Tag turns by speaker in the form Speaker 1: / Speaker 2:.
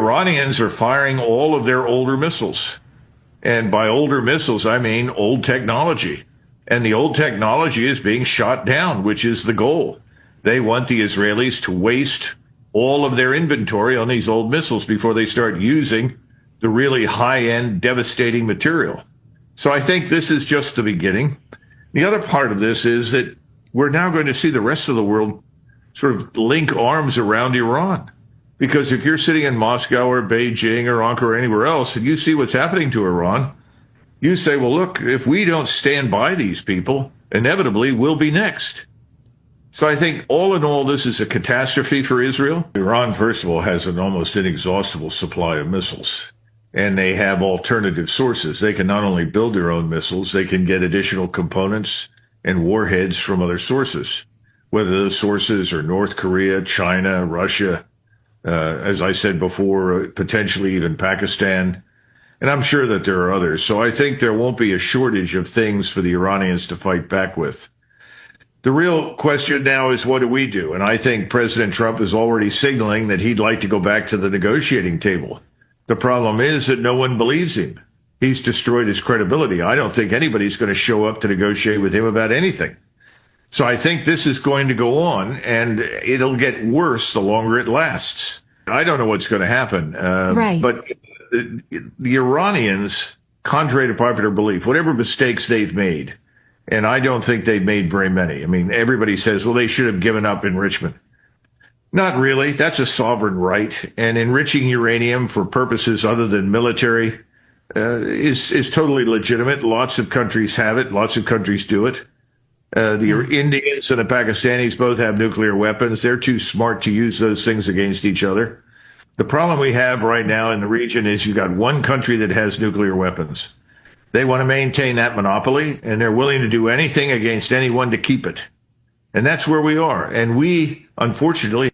Speaker 1: Iranians are firing all of their older missiles. And by older missiles, I mean old technology. And the old technology is being shot down, which is the goal. They want the Israelis to waste all of their inventory on these old missiles before they start using the really high-end, devastating material. So I think this is just the beginning. The other part of this is that we're now going to see the rest of the world sort of link arms around Iran. Because if you're sitting in Moscow or Beijing or Ankara or anywhere else and you see what's happening to Iran, you say, well, look, if we don't stand by these people, inevitably we'll be next. So I think all in all, this is a catastrophe for Israel. Iran, first of all, has an almost inexhaustible supply of missiles, and they have alternative sources. They can not only build their own missiles, they can get additional components and warheads from other sources, whether those sources are North Korea, China, Russia, as I said before, potentially even Pakistan. And I'm sure that there are others. So I think there won't be a shortage of things for the Iranians to fight back with. The real question now is, what do we do? And I think President Trump is already signaling that he'd like to go back to the negotiating table. The problem is that no one believes him. He's destroyed his credibility. I don't think anybody's going to show up to negotiate with him about anything. So I think this is going to go on, and it'll get worse the longer it lasts. I don't know what's going to happen.
Speaker 2: Right.
Speaker 1: But the Iranians, contrary to popular belief, whatever mistakes they've made, and I don't think they've made very many. I mean, everybody says, well, they should have given up enrichment. Not really. That's a sovereign right. And enriching uranium for purposes other than military is totally legitimate. Lots of countries have it. Lots of countries do it. The Indians and the Pakistanis both have nuclear weapons. They're too smart to use those things against each other. The problem we have right now in the region is you've got one country that has nuclear weapons. They want to maintain that monopoly, and they're willing to do anything against anyone to keep it. And that's where we are. And we, unfortunately,